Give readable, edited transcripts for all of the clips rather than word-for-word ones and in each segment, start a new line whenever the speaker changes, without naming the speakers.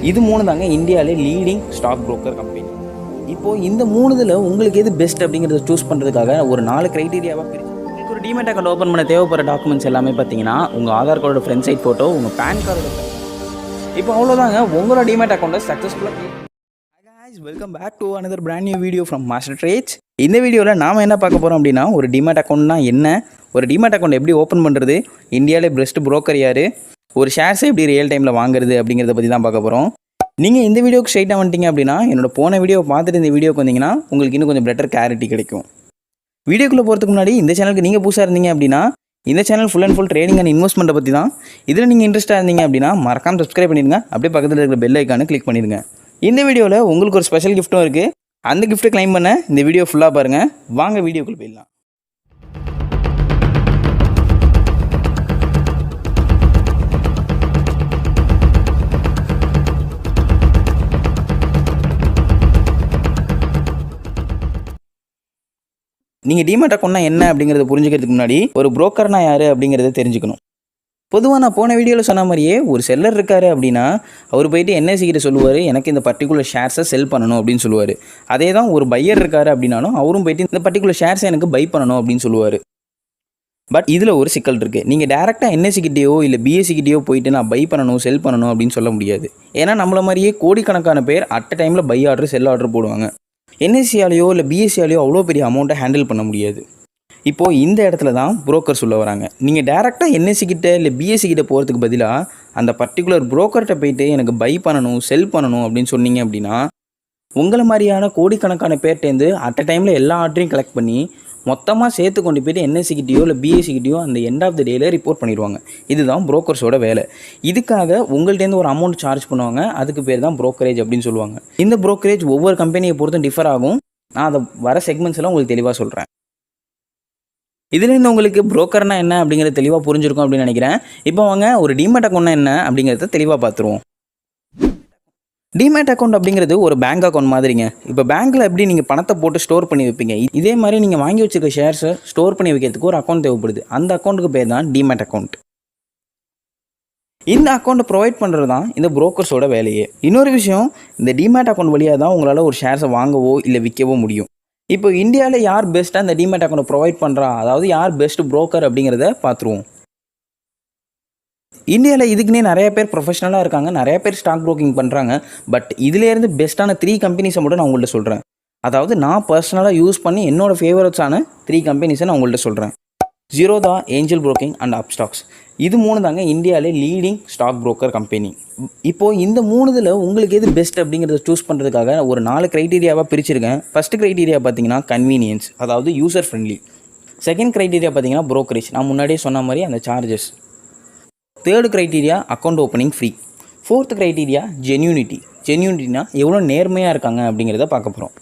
இது 3 தாங்க இந்தியாவிலே லீடிங் ஸ்டாக் புரோக்கர் கம்பெனி. இப்போது இந்த 3 உங்களுக்கு எது பெஸ்ட் அப்படிங்கிறத சூஸ் பண்ணுறதுக்காக ஒரு 4 க்ரைட்டீரியாவாக பிரிச்சு உங்களுக்கு ஒரு டிமேட் அக்கௌண்ட் ஓப்பன் பண்ண தேவைப்படுற டாக்குமெண்ட்ஸ் எல்லாமே பார்த்தீங்கன்னா உங்கள் ஆதார் கார்டோட ஃப்ரண்ட் சைட் ஃபோட்டோ, உங்கள் பேன் கார்டோட. இப்போ அவ்வளோதாங்க, உங்களோட டிமேட் அக்கௌண்ட்டை சக்ஸஸ்ஃபுல்லாக. Welcome back to another brand new video from Master Trades. இந்த வீடியோவில் நாம் என்ன பார்க்க போகிறோம் அப்படின்னா, ஒரு டிமேட் அக்கௌண்ட்னா என்ன, ஒரு டிமேட் அக்கௌண்ட் எப்படி ஓப்பன் பண்ணுறது, இந்தியாவிலே பெஸ்ட் புரோக்கர் யார், ஒரு ஷேர்ஸை எப்படி ரியல் டைமில் வாங்குறது அப்படிங்கிறத பற்றி தான் பார்க்க போகிறோம். நீங்கள் இந்த வீடியோக்கு ஸ்ட்ரைட்டாக வந்துட்டீங்க அப்படின்னா, என்னோட போன வீடியோ பார்த்துட்டு இந்த வீடியோக்கு வந்தீங்கன்னா உங்களுக்கு இன்னும் கொஞ்சம் பெட்டர் கிளாரிட்டி கிடைக்கும். வீடியோக்குள்ளே போகிறதுக்கு முன்னாடி இந்த சேனலுக்கு நீங்கள் புதுசாக இருந்தீங்க அப்படின்னா, இந்த channel full and full trading and இன்வெஸ்ட்மெண்ட்டை பற்றி தான். இதில் நீங்கள் இன்ட்ரெஸ்ட்டாக இருந்தீங்க அப்படின்னா மறக்காமல் சப்ஸ்கிரைப் பண்ணிடுங்க. அப்படியே பக்கத்தில் இருக்கிற பெல் ஐக்கானை கிளிக் பண்ணிடுங்க. இந்த வீடியோவில் உங்களுக்கு ஒரு ஸ்பெஷல் கிஃப்ட்டும் இருக்குது. அந்த கிஃப்ட்டை கிளைம் பண்ண இந்த வீடியோ ஃபுல்லாக பாருங்கள். வாங்க வீடியோக்குள்ளே போயிடலாம். நீங்கள் டிமேட் அக்கௌண்ட்னா என்ன அப்படிங்கிறத புரிஞ்சுக்கிறதுக்கு முன்னாடி ஒரு புரோக்கர்னா யார் அப்படிங்கிறத தெரிஞ்சுக்கணும். பொதுவாக நான் போன வீடியோவில் சொன்ன மாதிரியே ஒரு செல்லர் இருக்கார் அப்படின்னா அவர் போயிட்டு என்எஸ்சி கிட்ட சொல்லுவார், எனக்கு இந்த பர்டிகுலர் ஷேர்ஸை செல் பண்ணணும் அப்படின்னு சொல்லுவார். அதே தான் ஒரு பையர் இருக்கார் அப்படின்னாலும் அவரும் போயிட்டு இந்த பர்டிகுலர் ஷேர்ஸை எனக்கு பை பண்ணணும் அப்படின்னு சொல்லுவார். பட் இதில் ஒரு சிக்கல் இருக்குது. நீங்கள் டேரெக்டாக என்எஸ்சி கிட்டேயோ இல்லை பிஎஸ்சி கிட்டேயோ போயிட்டு நான் பை பண்ணணும் செல் பண்ணணும் அப்படின்னு சொல்ல முடியாது. ஏன்னா நம்மள மாதிரியே கோடிக்கணக்கான பேர் அட் அ டைமில் பை ஆர்டர் செல் ஆர்டர் போடுவாங்க. என்எஸ்சியாலேயோ இல்லை பிஎஸ்சியாலேயோ அவ்வளோ பெரிய அமௌண்ட்டை ஹேண்டில் பண்ண முடியாது. இப்போது இந்த இடத்துல தான் புரோக்கர் சொல்ல வராங்க. நீங்கள் டேரெக்டாக என்எஸ்சி கிட்ட இல்லை பிஎஸ்சி கிட்ட போகிறதுக்கு பதிலாக அந்த பர்டிகுலர் புரோக்கர்கிட்ட போயிட்டு எனக்கு பை பண்ணணும் செல் பண்ணணும் அப்படின்னு சொன்னீங்க அப்படின்னா, உங்களை மாதிரியான கோடிக்கணக்கான பேர்ட்டேருந்து அட் அ டைமில் எல்லா ஆர்டரையும் கலெக்ட் பண்ணி மொத்தமாக சேர்த்து கொண்டு போய்ட்டு என்எஸ்சி கிட்டேயோ இல்லை பிஎஸ்சி கிட்டேயோ அந்த எண்ட் ஆஃப் த டேயில் ரிப்போர்ட் பண்ணிடுவாங்க. இதுதான் புரோக்கர்ஸோட வேலை. இதுக்காக உங்கள்கிட்டேருந்து ஒரு அமௌண்ட் சார்ஜ் பண்ணுவாங்க. அதுக்கு பேர் தான் புரோக்கரேஜ் அப்படின்னு சொல்லுவாங்க. இந்த புரோக்கரேஜ் ஒவ்வொரு கம்பெனியை பொறுத்தும் டிஃபர் ஆகும். நான் அதை வர செக்மெண்ட்ஸ் எல்லாம் உங்களுக்கு தெளிவாக சொல்கிறேன். இதுலேருந்து உங்களுக்கு புரோக்கர்னா என்ன அப்படிங்கிறது தெளிவாக புரிஞ்சிருக்கும் அப்படின்னு நினைக்கிறேன். இப்போ வாங்க ஒரு டிமேட் அக்கௌண்ட்னா என்ன அப்படிங்கிறத தெளிவாக பார்த்துருவோம். டிமேட் அக்கௌண்ட் அப்படிங்கிறது ஒரு பேங்க் அக்கௌண்ட் மாதிரிங்க. இப்போ பேங்க்கில் எப்படி நீங்கள் பணத்தை போட்டு ஸ்டோர் பண்ணி வைப்பீங்க, இதே மாதிரி நீங்கள் வாங்கி வச்சுருக்க ஷேர்ஸை ஸ்டோர் பண்ணி வைக்கிறதுக்கு ஒரு அக்கௌண்ட் தேவைப்படுது. அந்த அக்கௌண்ட்டுக்கு பேர் தான் டிமேட் அக்கௌண்ட். இந்த அக்கௌண்ட்டை ப்ரொவைட் பண்ணுறது தான் இந்த புரோக்கர்ஸோட வேலையே. இன்னொரு விஷயம், இந்த டிமேட் அக்கௌண்ட் வழியாக தான் உங்களால் ஒரு ஷேர்ஸை வாங்கவோ இல்லை விற்கவோ முடியும். இப்போ இந்தியாவில் யார் பெஸ்ட்டாக இந்த டிமேட் அக்கௌண்ட்டை ப்ரொவைட் பண்ணுறா, அதாவது யார் பெஸ்ட் புரோக்கர் அப்படிங்கிறத பார்த்துருவோம். இந்தியாவில் இதுக்குன்னே நிறைய பேர் ப்ரொஃபஷனலாக இருக்காங்க, நிறைய பேர் ஸ்டாக் ப்ரோக்கிங் பண்ணுறாங்க. பட் இதிலேருந்து பெஸ்ட்டான 3 கம்பெனிஸை மட்டும் நான் உங்கள்கிட்ட சொல்கிறேன். அதாவது நான் பர்சனலாக யூஸ் பண்ணி என்னோடய ஃபேவரட்ஸான 3 கம்பெனிஸை நான் உங்கள்கிட்ட சொல்கிறேன். ஜீரோதா, ஏஞ்சல்ப்ரோக்கிங் அண்ட் அப்ஸ்டாக்ஸ். இது 3 தாங்க இந்தியாவிலே லீடிங் ஸ்டாக் புரோக்கர் கம்பெனி. இப்போது இந்த 3 உங்களுக்கு எது பெஸ்ட் அப்படிங்கிறத சூஸ் பண்ணுறதுக்காக ஒரு 4 க்ரைட்டீரியாவாக பிரிச்சிருக்கேன். ஃபஸ்ட்டு க்ரைட்டீரியா பார்த்தீங்கன்னா கன்வீனியன்ஸ், அதாவது யூசர் ஃப்ரெண்ட்லி. செகண்ட் க்ரைட்டீரியா பார்த்தீங்கன்னா ப்ரோக்கரேஜ், நான் முன்னாடியே சொன்ன மாதிரி அந்த charges. Third criteria account opening free. Fourth criteria ஜென்யூனிட்டினா எவ்வளோ நேர்மையாக இருக்காங்க அப்படிங்கிறத பார்க்க போகிறோம்.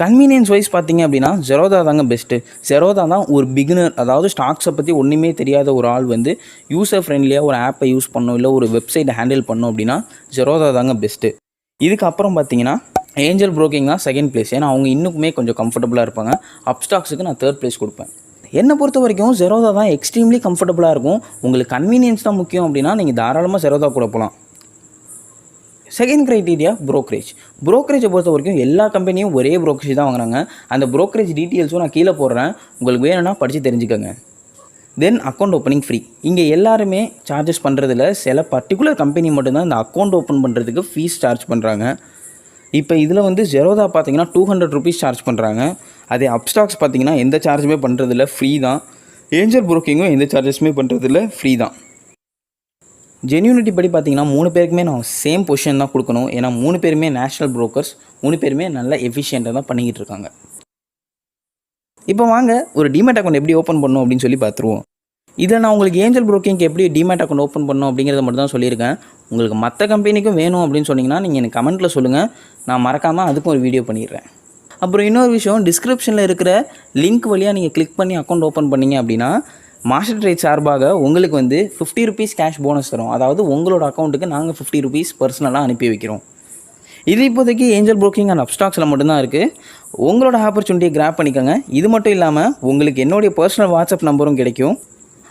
கன்வீனியன்ஸ் வைஸ் பார்த்தீங்க அப்படின்னா ஜெரோதா தாங்க பெஸ்ட்டு. ஜெரோதா தான் ஒரு பிகினர், அதாவது ஸ்டாக்ஸை பற்றி ஒன்றுமே தெரியாத ஒரு ஆள் வந்து யூசர் ஃப்ரெண்ட்லியாக ஒரு ஆப்பை யூஸ் பண்ணோம் இல்லை ஒரு வெப்சைட்டை ஹேண்டில் பண்ணோம் அப்படின்னா ஜெரோதா தாங்க பெஸ்ட்டு. இதுக்கப்புறம் பார்த்தீங்கன்னா ஏஞ்சல் ப்ரோக்கிங் தான் செகண்ட் பிளேஸ். ஏன்னா அவங்க இன்னுமே கொஞ்சம் கம்ஃபர்டபுளாக இருப்பாங்க. அப்ஸ்டாக்ஸுக்கு நான் தேர்ட் பிளேஸ் கொடுப்பேன். என்னை பொறுத்த வரைக்கும் ஜெரோதா தான் எக்ஸ்ட்ரீம்லி கம்ஃபர்டபுளாக இருக்கும். உங்களுக்கு கன்வீனியன்ஸ் தான் முக்கியம் அப்படின்னா நீங்கள் தாராளமாக ஜெரோதா கூட போகலாம். செகண்ட் க்ரைட்டீரியா ப்ரோக்கரேஜை பொறுத்த வரைக்கும் எல்லா கம்பெனியும் ஒரே ப்ரோக்கரேஜ் தான் வாங்குறாங்க. அந்த ப்ரோக்கரேஜ் டீட்டெயில்ஸும் நான் கீழே போடுறேன், உங்களுக்கு வேணும்னா படித்து தெரிஞ்சுக்கோங்க. தென் அக்கௌண்ட் ஓப்பனிங் ஃப்ரீ. இங்கே எல்லாருமே சார்ஜஸ் பண்ணுறதில்ல, சில பர்டிகுலர் கம்பெனி மட்டும்தான் இந்த அக்கௌண்ட் ஓப்பன் பண்ணுறதுக்கு ஃபீஸ் சார்ஜ் பண்ணுறாங்க. இப்போ இதில் வந்து ஜெரோதா பார்த்தீங்கன்னா 200 ருபீஸ் சார்ஜ் பண்ணுறாங்க. அதே அப்ஸ்டாக்ஸ் பார்த்தீங்கன்னா எந்த சார்ஜுமே பண்ணுறதில்ல, ஃப்ரீ தான். ஏஞ்சல் ப்ரோக்கிங்கும் எந்த சார்ஜஸுமே பண்ணுறதில்ல, ஃப்ரீ தான். ஜென்யூனிட்டி படி பார்த்தீங்கன்னா 3 பேருக்குமே நான் சேம் பொசிஷன் தான் கொடுக்கணும். ஏன்னா 3 பேருமே நேஷ்னல் புரோக்கர்ஸ், 3 பேருமே நல்ல எஃபிஷியண்ட்டாக தான் பண்ணிக்கிட்டு இருக்காங்க. இப்போ வாங்க ஒரு டிமேட் அக்கௌண்ட் எப்படி ஓப்பன் பண்ணணும் அப்படின்னு சொல்லி பார்த்துருவோம். இதில் நான் உங்களுக்கு ஏஞ்சல் ப்ரோக்கிங்க்கு எப்படி டிமேட் அக்கௌண்ட் ஓப்பன் பண்ணணும் அப்படிங்கிறத மட்டும் தான் சொல்லியிருக்கேன். உங்களுக்கு மற்ற கம்பெனிக்கும் வேணும் அப்படின்னு சொன்னிங்கன்னா நீங்கள் எனக்கு கமெண்ட்டில் சொல்லுங்கள், நான் மறக்காமல் அதுக்கும் ஒரு வீடியோ பண்ணிடுறேன். அப்புறம் இன்னொரு விஷயம், டிஸ்கிரிப்ஷனில் இருக்கிற லிங்க் வழியாக நீங்கள் கிளிக் பண்ணி அக்கௌண்ட் ஓப்பன் பண்ணிங்க அப்படின்னா மாஸ்டர் ட்ரேட் சார்பாக உங்களுக்கு வந்து 50 ருபீஸ் கேஷ் போனஸ் தரும். அதாவது உங்களோட அக்கௌண்ட்டுக்கு நாங்கள் 50 ருபீஸ் பர்சனலாக அனுப்பி வைக்கிறோம். இது இப்போதைக்கு ஏஞ்சல் ப்ரோக்கிங் அண்ட் அப்ஸ்டாக்ஸில் மட்டும்தான் இருக்குது. உங்களோட ஆப்பர்ச்சுனிட்டியை கிராப் பண்ணிக்கோங்க. இது மட்டும் இல்லாமல் உங்களுக்கு என்னுடைய பர்சனல் வாட்ஸ்அப் நம்பரும் கிடைக்கும்.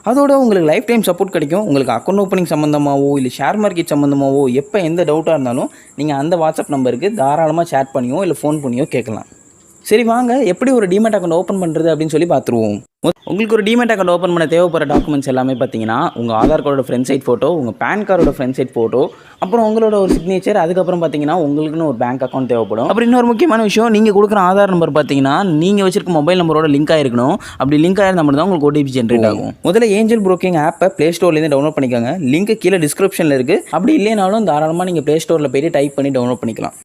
அதோட உங்களுக்கு லைஃப் டைம் சப்போர்ட் கிடைக்கும். உங்களுக்கு அக்கௌண்ட் ஓப்பனிங் சம்மந்தமாகவோ இல்லை ஷேர் மார்க்கெட் சம்மந்தமாகவோ எப்போ எந்த டவுட்டாக இருந்தாலும் நீங்கள் அந்த வாட்ஸ்அப் நம்பருக்கு தாராளமாக சேட் பண்ணியோ இல்லை ஃபோன் பண்ணியோ கேட்கலாம். சரி வாங்க, எப்படி ஒரு டிமேட் அக்கௌண்ட் ஓப்பன் பண்ணுறது அப்படின்னு சொல்லி பார்த்துருவோம். உங்களுக்கு ஒரு டிமேட் அக்கௌண்ட் ஓப்பன் பண்ண தேவைப்படுற டாக்குமெண்ட்ஸ் எல்லாமே பார்த்தீங்கன்னா உங்கள் ஆதார் கார்டோட ஃப்ரண்ட் சைட் ஃபோட்டோ, உங்கள் பேன் கார்டோட ஃப்ரண்ட் சைட் ஃபோட்டோ, அப்புறம் உங்களோட ஒரு சிக்னேச்சர், அதுக்கப்புறம் பார்த்தீங்கன்னா உங்களுக்குன்னு ஒரு பேங்க் அக்கௌண்ட் தேவைப்படும். அப்புறம் இன்னொரு முக்கியமான விஷயம், நீங்கள் கொடுக்குற ஆதார் நம்பர் பார்த்தீங்கன்னா நீங்கள் வச்சிருக்க மொபைல் நம்பரோட லிங்க் ஆகிருக்கணும். அப்படி லிங்க் ஆகிருந்தா மட்டும் தான் உங்களுக்கு ஓடிபி ஜென்ரேட் ஆகும். முதல்ல ஏஞ்சல் புரோக்கிங் ஆப்பை ப்ளே ஸ்டோர்லேருந்து டவுன்லோட் பண்ணிக்கோங்க. லிங்க் கீழே டிஸ்கிரிப்ஷனில் இருக்குது. அப்படி இல்லைனாலும் தாராளமாக நீங்கள் ப்ளே ஸ்டோரில் போய்ட்டு டைப் பண்ணி டவுன்லோட் பண்ணிக்கலாம்.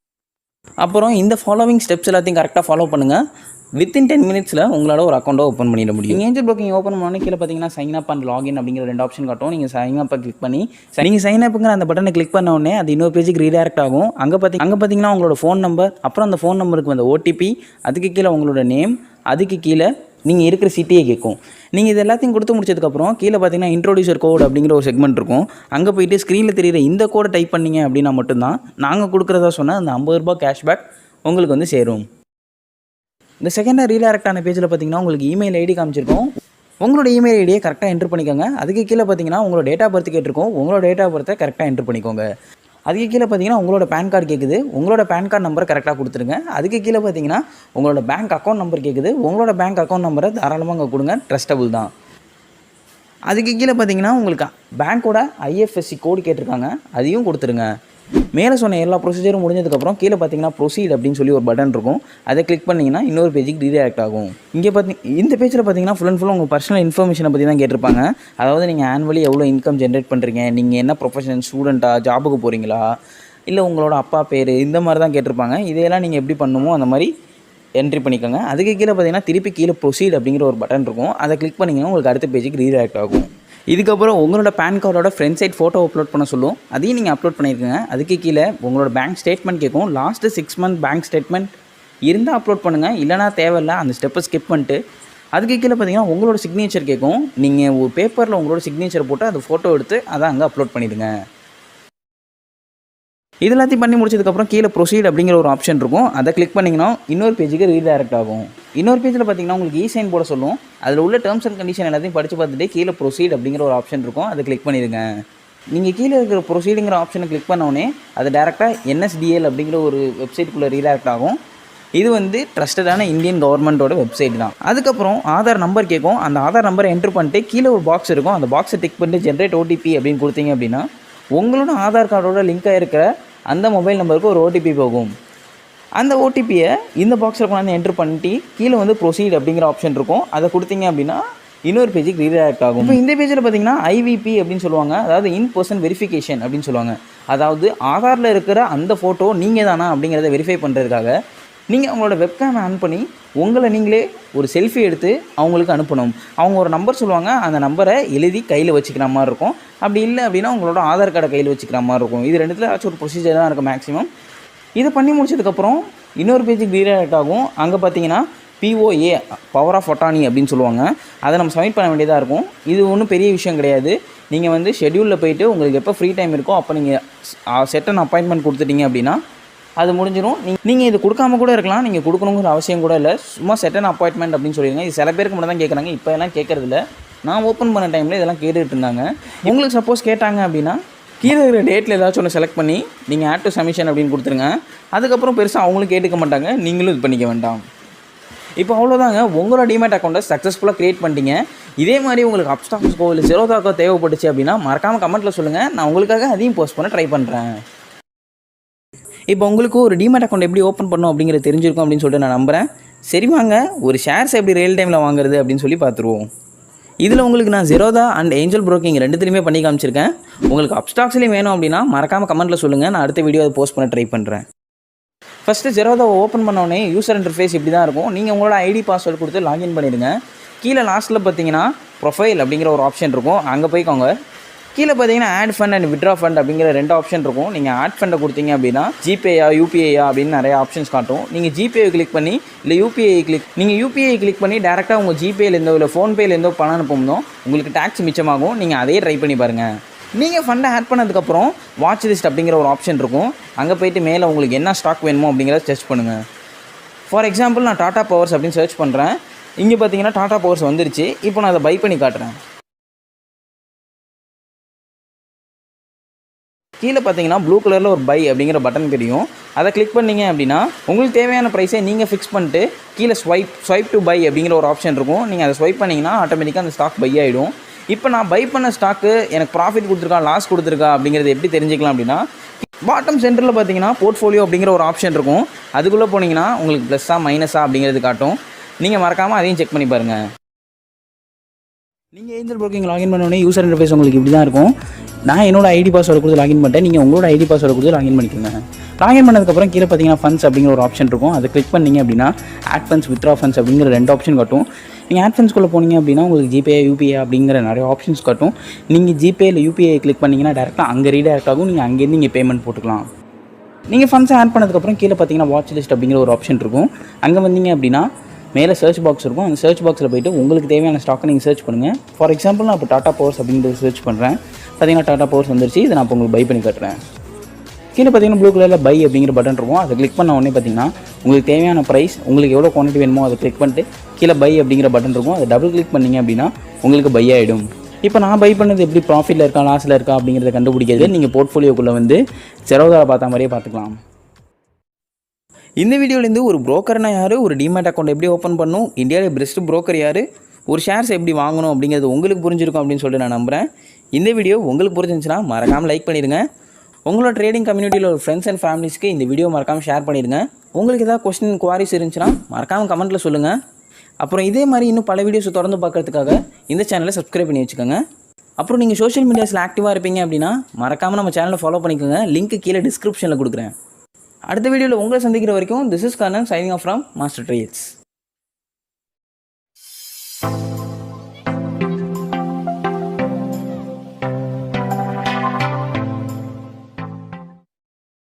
அப்புறம் இந்த ஃபாலோவிங் ஸ்டெப்ஸ் எல்லாத்தையும் கரெக்டாக ஃபாலோ பண்ணுங்கள். வித்தின் 10 மினிட்ஸில் உங்களால் ஒரு அக்கௌண்ட்டை ஓப்பன் பண்ணிட முடியும். ஏஞ்சல் புரோக்கிங் ஓப்பன் பண்ணி கீழே பார்த்தீங்கன்னா சைன் அப் அண்ட் லாகின் அப்படிங்கிற 2 ஆப்ஷன் காட்டும். நீங்கள் சைன் அப்பை கிளிக் பண்ணி நீங்கள் சைன் அப்புங்கிற அந்த பட்டனை கிளிக் பண்ண உடனே அது இன்னொரு பேஜுக்கு ரீடைரக்ட் ஆகும். அங்கே பார்த்தீங்கன்னா உங்களோட ஃபோன் நம்பர், அப்புறம் அந்த ஃபோன் நம்பருக்கு வந்த ஓடிபி, அதுக்கு கீழே உங்களோட நேம், அதுக்கு கீழே நீங்கள் இருக்கிற சிட்டியை கேட்கும். நீங்கள் இது எல்லாத்தையும் கொடுத்து முடிச்சதுக்கப்புறம் கீழே பார்த்தீங்கன்னா இன்ட்ரோடியூசர் கோட் அப்படிங்கிற ஒரு செக்மெண்ட் இருக்கும். அங்கே போயிட்டு ஸ்க்ரீனில் தெரியுற இந்த கோடை டைப் பண்ணிங்க அப்படின்னா மட்டும்தான் நாங்கள் கொடுக்குறதா சொன்னால் அந்த 50 ரூபாய் கேஷ்பேக் உங்களுக்கு வந்து சேரும். இந்த செகண்டாக ரீடைரக்ட் ஆன பேஜில் பார்த்தீங்கன்னா உங்களுக்கு இமெயில் ஐடி காமிச்சிருக்கோம். உங்களோட இமெயில் ஐடியை கரெக்டாக என்ட்ரு பண்ணிக்கோங்க. அதுக்கு கீழே பார்த்தீங்கன்னா உங்களோட டேட் ஆஃப் பர்த் கேட்டிருக்கோம். உங்களோட டேட் ஆஃப் பர்த்தை கரெக்டாக என்ட்ரு பண்ணிக்கோங்க. அதுக்கு கீழே பார்த்தீங்கன்னா உங்களோட பேன் கார்டு கேட்குது. உங்களோட பேன் கார்டு நம்பரை கரெக்டாக கொடுத்துருங்க. அதுக்கு கீழே பார்த்தீங்கன்னா உங்களோட பேங்க் அக்கௌண்ட் நம்பர் கேட்குது. உங்களோட பேங்க் அக்கௌண்ட் நம்பரை தாராளமாக அங்கே கொடுங்க, ட்ரஸ்டபுள் தான். அதுக்கு கீழே பார்த்தீங்கன்னா உங்களுக்கு பேங்க்கோட ஐஎஃப்எஸ்சி கோடு கேட்டிருக்காங்க, அதையும் கொடுத்துருங்க. மேலே சொன்ன எல்லா ப்ரொசீஜரும் முடிஞ்சதுக்கப்புறம் கீழே பார்த்தீங்கன்னா ப்ரொசீட் அப்படின்னு சொல்லி ஒரு பட்டன் இருக்கும். அதை கிளிக் பண்ணிங்கன்னா இன்னொரு பேஜுக்கு ரீடைரக்ட் ஆகும். இங்கே இந்த பேஜில் பார்த்தீங்கன்னா ஃபுல் அண்ட் ஃபுல் உங்கள் பர்சனல் இன்ஃபர்மேஷனை பற்றி தான் கேட்டிருப்பாங்க. அதாவது நீங்கள் ஆனுவலி எவ்வளோ இன்கம் ஜென்ரேட் பண்ணுறீங்க, நீங்கள் என்ன ப்ரொஃபஷன், ஸ்டூடெண்ட்டாக, ஜாபுக்கு போகிறீங்களா, இல்லை உங்களோட அப்பா பேர், இந்த மாதிரி தான் கேட்டிருப்பாங்க. இதையெல்லாம் நீங்கள் எப்படி பண்ணுமோ அந்த மாதிரி என்ட்ரி பண்ணிக்கோங்க. அதுக்கு கீழே பார்த்தீங்கன்னா திருப்பி கீழே ப்ரொசீட் அப்படிங்கிற ஒரு பட்டன் இருக்கும். அதை கிளிக் பண்ணிங்கன்னா உங்களுக்கு அடுத்த பேஜுக்கு ரீடைரக்ட் ஆகும். இதுக்கப்புறம் உங்களோட பேன் கார்டோட ஃப்ரண்ட் சைட் ஃபோட்டோ அப்லோட் பண்ண சொல்லும். அதையும் நீங்கள் அப்லோட் பண்ணியிருக்கீங்க. அதுக்கு கீழே உங்களோட பேங்க் ஸ்டேட்மெண்ட் கேட்கும். லாஸ்ட்டு 6 மந்த் பேங்க் ஸ்டேட்மெண்ட் இருந்தால் அப்லோட் பண்ணுங்கள், இல்லைனா தேவையில்லை, அந்த ஸ்டெப்பை ஸ்கிப் பண்ணிட்டு. அதுக்கு கீழே பார்த்தீங்கன்னா உங்களோட சிக்னேச்சர் கேட்கும். நீங்கள் ஒரு பேப்பரில் உங்களோட சிக்னேச்சர் போட்டு அதை ஃபோட்டோ எடுத்து அதை அங்கே அப்லோட் பண்ணிவிடுங்க. இது எல்லாத்தையும் பண்ணி முடிச்சதுக்கப்புறம் கீழே ப்ரொசீட் அப்படிங்கிற ஒரு ஆப்ஷன் இருக்கும். அதை கிளிக் பண்ணிங்கன்னா இன்னொரு பேஜுக்கு ரீடைரக்ட் ஆகும். இன்னொரு பேஜில் பார்த்தீங்கன்னா உங்களுக்கு சைன் போட சொல்லும். அதில் உள்ள டேர்ம்ஸ் அண்ட் கண்டிஷன் எல்லாத்தையும் படித்து பார்த்துட்டு கீழே ப்ரொசீட் அப்படிங்கிற ஒரு ஆப்ஷன் இருக்கும். அதை கிளிக் பண்ணிடுங்க. நீங்கள் கீழே இருக்கிற ப்ரொசீடுங்கிற ஆப்ஷனை கிளிக் பண்ணோடனே அது டேரெக்டாக என்எஸ்டிஎல் அப்படிங்கிற ஒரு வெப்சைட்டுக்குள்ளே ரீடைரக்ட் ஆகும். இது வந்து ட்ரஸ்டடான இந்தியன் கவர்மெண்ட்டோட வெப்சைட் தான். அதுக்கப்புறம் ஆதார் நம்பர் கேட்கும். அந்த ஆதார் நம்பரை என்ட்ரு பண்ணிட்டு கீழே ஒரு பாக்ஸ் இருக்கும். அந்த பாக்ஸை டிக் பண்ணிட்டு ஜென்ரேட் ஓடிபி அப்படின்னு கொடுத்தீங்க அப்படின்னா உங்களோட ஆதார் கார்டோட லிங்காக இருக்கிற அந்த மொபைல் நம்பருக்கு ஒரு ஓடிபி போகும். அந்த ஓடிபியை இந்த பாக்ஸில் கொண்டாந்து என்ட்ரு பண்ணிட்டு கீழே வந்து ப்ரொசீட் அப்படிங்கிற ஆப்ஷன் இருக்கும். அதை கொடுத்தீங்க அப்படின்னா இன்னொரு பேஜுக்கு ரீடைரக்ட் ஆகும். இப்போ இந்த பேஜில் பார்த்தீங்கன்னா ஐவிபி அப்படின்னு சொல்லுவாங்க, அதாவது இன் பர்சன் வெரிஃபிகேஷன் அப்படின்னு சொல்லுவாங்க. அதாவது ஆதாரில் இருக்கிற அந்த ஃபோட்டோ நீங்கள் தானா அப்படிங்கிறத வெரிஃபை பண்ணுறதுக்காக நீங்கள் அவங்களோட வெப்கேமை ஆன் பண்ணி உங்களை நீங்களே ஒரு செல்ஃபி எடுத்து அவங்களுக்கு அனுப்பணும். அவங்க ஒரு நம்பர் சொல்லுவாங்க, அந்த நம்பரை எழுதி கையில் வச்சுக்கிற மாதிரி இருக்கும். அப்படி இல்லை அப்படின்னா உங்களோட ஆதார் கார்டை கையில் வச்சுக்கிற மாதிரி இருக்கும். இது ரெண்டுத்தில் ஏதாச்சும் ஒரு ப்ரொசீஜர் தான் இருக்குது மேக்ஸிமம். இதை பண்ணி முடிச்சதுக்கப்புறம் இன்னொரு பேஜுக்கு ரீடைரக்ட் ஆகும். அங்கே பார்த்தீங்கன்னா POA பவர் ஆஃப் அட்டார்னி அப்படின்னு சொல்லுவாங்க. அதை நம்ம சப்மிட் பண்ண வேண்டியதாக இருக்கும். இது ஒன்றும் பெரிய விஷயம் கிடையாது. நீங்கள் வந்து ஷெட்யூலில் போய்ட்டு உங்களுக்கு எப்போ ஃப்ரீ டைம் இருக்கோ அப்போ நீங்கள் செட் அண்ட் அப்பாயின்மெண்ட் கொடுத்துட்டீங்க அப்படின்னா அது முடிஞ்சிடும். நீங்கள் இது கொடுக்காம கூட இருக்கலாம், நீங்கள் கொடுக்கணுங்கிற அவசியம் கூட இல்லை. சும்மா செட் அண்ட் அப்பாயின்மெண்ட் அப்படின்னு சொல்லிடுங்க. இது சில பேருக்கு மட்டும் தான் கேட்குறாங்க, இப்போ எல்லாம் கேட்குறதில்ல. நான் ஓப்பன் பண்ண டைமில் இதெல்லாம் கேட்டுட்டு இருந்தாங்க. உங்களுக்கு சப்போஸ் கேட்டாங்க அப்படின்னா கீழே இருக்கிற டேட்டில் ஏதாச்சும் ஒன்று செலக்ட் பண்ணி நீங்கள் ஆட் டு சப்மிஷன் அப்படின்னு கொடுத்துருங்க. அதுக்கப்புறம் பெருசாக அவங்களும் கேட்டுக்க மாட்டாங்க, நீங்களும் இது பண்ணிக்க வேண்டாம். இப்போ அவ்வளோதாங்க, உங்களோட டிமேட் அக்கௌண்ட்டை சக்ஸஸ்ஃபுல்லாக க்ரியேட் பண்ணிட்டீங்க. இதே மாதிரி உங்களுக்கு அப்ஸ்டாக்ஸ்க்கோ இல்லை ஜெரோதாக்கோ தேவைப்பட்டுச்சு அப்படின்னா மறக்காமல் கமெண்ட்டில் சொல்லுங்கள். நான் உங்களுக்காக அதையும் போஸ்ட் பண்ண ட்ரை பண்ணுறேன். இப்போ உங்களுக்கு ஒரு டிமேட் அக்கௌண்ட் எப்படி ஓப்பன் பண்ணணும் அப்படிங்கிறது தெரிஞ்சிருக்கும் அப்படின்னு சொல்லிட்டு நான் நம்புகிறேன். சரி வாங்க, ஒரு ஷேர்ஸ் எப்படி ரியல் டைமில் வாங்குறது அப்படின்னு சொல்லி பார்த்துருவோம். இதில் உங்களுக்கு நான் ஜெரோதா அண்ட் ஏஞ்சல் புரோக்கிங் ரெண்டுத்துலையுமே பண்ணி காமிச்சிருக்கேன். உங்களுக்கு அப்ஸ்டாக்ஸ்லேயும் வேணும் அப்படின்னா மறக்காமல் கமெண்ட்டில் சொல்லுங்கள், நான் அடுத்த வீடியோ அதை போஸ்ட் பண்ண ட்ரை பண்ணுறேன். ஃபஸ்ட்டு ஜெரோதாவை ஓப்பன் பண்ணோடனே யூசர் இன்டர்ஃபேஸ் இப்படி தான் இருக்கும். நீங்கள் உங்களோட ஐடி பாஸ்வேர்டு கொடுத்து லாகின் பண்ணிடுங்க. கீழே லாஸ்ட்டில் பார்த்தீங்கன்னா ப்ரொஃபைல் அப்படிங்கிற ஒரு ஆப்ஷன் இருக்கும், அங்கே போய்க்கோங்க. கீழே பார்த்தீங்கன்னா add fund and withdraw fund அப்படிங்கிற 2 ஆப்ஷன் இருக்கும். நீங்கள் ஆட் ஃபண்டை கொடுத்தீங்க அப்படின்னா ஜிபேயா யூபிஐயா அப்படின்னு நிறைய ஆப்ஷன்ஸ் காட்டும். நீங்கள் ஜிபேயை கிளிக் பண்ணி இல்லை யூபிஐ கிளிக் பண்ணி டேரெக்டாக உங்கள் ஜிபேலேருந்தோ இல்லை ஃபோன்பேலேருந்தோ பணம் அனுப்பும்போது உங்களுக்கு டேக்ஸ் மிச்சமாகும். நீங்கள் அதையே ட்ரை பண்ணி பாருங்கள். நீங்கள் ஃபண்டை ஆட் பண்ணதுக்கப்புறம் வாட்ச் லிஸ்ட் அப்படிங்கிற ஒரு ஆப்ஷன் இருக்கும், அங்கே போய்ட்டு மேலே உங்களுக்கு என்ன ஸ்டாக் வேணுமோ அப்படிங்கிறத சர்ச் பண்ணுங்கள். ஃபார் எக்ஸாம்பிள் நான் டாடா பவர்ஸ் அப்படின்னு சர்ச் பண்ணுறேன். இங்கே பார்த்தீங்கன்னா டாடா பவர்ஸ் வந்துருச்சு. இப்போ நான் அதை பை பண்ணி காட்டுறேன். கீழே பார்த்தீங்கன்னா ப்ளூ கலரில் ஒரு பை அப்படிங்கிற பட்டன் தெரியும். அதை கிளிக் பண்ணிங்க அப்படின்னா உங்களுக்கு தேவையான ப்ரைஸை நீங்கள் ஃபிக்ஸ் பண்ணிட்டு கீழே ஸ்வைப் டு பை அப்படிங்கிற ஒரு ஆப்ஷன் இருக்கும். நீங்கள் அதை ஸ்வைப் பண்ணிங்கன்னா ஆட்டோமேட்டிக்காக அந்த ஸ்டாக் பை ஆகிடும். இப்போ நான் பை பண்ண ஸ்டாக்கு எனக்கு ப்ராஃபிட் கொடுத்துருக்கா லாஸ் கொடுத்துருக்கா அப்படிங்கிறது எப்படி தெரிஞ்சிக்கலாம் அப்படின்னா, பாட்டம் சென்டரில் பார்த்தீங்கன்னா போர்ட்ஃபோலியோ அப்படிங்கிற ஒரு ஆப்ஷன் இருக்கும். அதுக்குள்ளே போனீங்கன்னா உங்களுக்கு ப்ளஸ்ஸா மைனஸா அப்படிங்கிறது காட்டும். நீங்கள் மறக்காமல் அதையும் செக் பண்ணி பாருங்கள். நீங்கள் ஏஞ்சல் ப்ரோக்கிங் லாகின் பண்ணோடனே யூசர் இன்டர்ஃபேஸ் உங்களுக்கு இப்படி தான் இருக்கும். நான் என்னோட ஐடி பாஸ்வேர்டு கொடுத்து லாகின் பண்ணிட்டேன். நீங்கள் உங்களோட ஐடி பாஸ்வேர்டு கொடுத்து லாகின் பண்ணிக்கோங்க. லாகின் பண்ணதுக்கப்புறம் கீழே பார்த்தீங்கன்னா ஃபண்ட்ஸ் அப்படிங்கிற ஒரு ஆப்ஷன் இருக்கும். அதை கிளிக் பண்ணிங்க அப்படின்னா ஆட் ஃபண்ட்ஸ், வித்ரா ஃபண்ட்ஸ் அப்படிங்கிற 2 ஆப்ஷன் காட்டும். நீங்கள் ஆட் ஃபண்ட்ஸ்குள்ளே போனீங்க அப்படின்னா உங்களுக்கு ஜிபே, யூபிஐ அப்படிங்கிற நிறைய ஆப்ஷன்ஸ் காட்டும். நீங்கள் ஜிபே இல்லை யூபிஐ கிளிக் பண்ணிங்கன்னா டேரெக்டாக அங்கே ரீடைரக்ட் ஆகும். நீங்கள் அங்கேருந்து நீங்கள் பேமெண்ட் போட்டுக்கலாம். நீங்கள் ஃபண்ட்ஸை ஆட் பண்ணதுக்கப்புறம் கீழே பார்த்தீங்கன்னா வாட்ச் லிஸ்ட் அப்படிங்கிற ஒரு ஆப்ஷன் இருக்கும். அங்கே வந்தீங்க அப்படின்னா மேலே சர்ச் பாக்ஸ் இருக்கும். அந்த சர்ச் பாக்ஸில் போய்ட்டு உங்களுக்கு தேவையான ஸ்டாக்கை நீங்கள் சர்ச் பண்ணுங்கள். ஃபார் எக்ஸாம்பிள் நான் இப்போ டாடா பவர்ஸ் அப்படின்றது சர்ச் பண்ணுறேன். பார்த்தீங்கன்னா டாடா பவர்ஸ் வந்துருச்சு. இதை நான் இப்போ உங்களுக்கு பை பண்ணி காட்டுறேன். கீழே பார்த்தீங்கன்னா ப்ளூ கலரில் பை அப்படிங்கிற பட்டன் இருக்கும். அதை கிளிக் பண்ண உடனே பார்த்தீங்கன்னா உங்களுக்கு தேவையான ப்ரைஸ், உங்களுக்கு எவ்வளோ குவான்டிட்டி வேணுமோ அதை கிளிக் பண்ணிட்டு கீழே பை அப்படிங்கிற பட்டன் இருக்கும். அதை டபுள் கிளிக் பண்ணிங்க அப்படின்னா உங்களுக்கு பை ஆகிடும். இப்போ நான் பை பண்ணது எப்படி ப்ராஃபிட்டில் இருக்கா லாஸில் இருக்கா அப்படிங்கிறத கண்டுபிடிக்கிறது நீங்கள் போர்ட்ஃபோலியோக்குள்ளே வந்து Zerodha பார்த்த மாதிரியே பார்த்துக்கலாம். இந்த வீடியோலேருந்து ஒரு புரோக்கர்னா யார், ஒரு டிமேட் அக்கௌண்ட் எப்படி ஓப்பன் பண்ணணும், இந்தியாவிலே பெஸ்ட் புரோக்கர் யார், ஒரு ஷேர்ஸ் எப்படி வாங்கணும் அப்படிங்கிறது உங்களுக்கு புரிஞ்சிருக்கும் அப்படின்னு சொல்லிட்டு நான் நம்புகிறேன். இந்த வீடியோ உங்களுக்கு புரிஞ்சிருந்துச்சுன்னா மறக்காமல் லைக் பண்ணிடுங்க. உங்களோட ட்ரேடிங் கம்யூனிட்டியில் ஒரு ஃப்ரெண்ட்ஸ் அண்ட் ஃபேமிலிஸ்க்கு இந்த வீடியோ மறக்காமல் ஷேர் பண்ணிடுங்க. உங்களுக்கு ஏதாவது கொஸ்டின் குவாரிஸ் இருந்துச்சுன்னா மறக்காமல் கமெண்ட்டில் சொல்லுங்கள். அப்புறம் இதே மாதிரி இன்னும் பல வீடியோஸ் தொடர்ந்து பார்க்கறதுக்காக இந்த சேனலை சப்ஸ்கிரைப் பண்ணி வச்சுக்கோங்க. அப்புறம் நீங்கள் சோஷியல் மீடியாஸில் ஆக்டிவாக இருப்பீங்க அப்படின்னா மறக்காமல் நம்ம சேனலை ஃபாலோ பண்ணிக்கோங்க. லிங்க் கீழே டிஸ்கிரிப்ஷனில் கொடுக்குறேன். அடுத்த வீடியோவில் உங்களை சந்திக்கிற வரைக்கும் this is Karnan signing off from Master trades.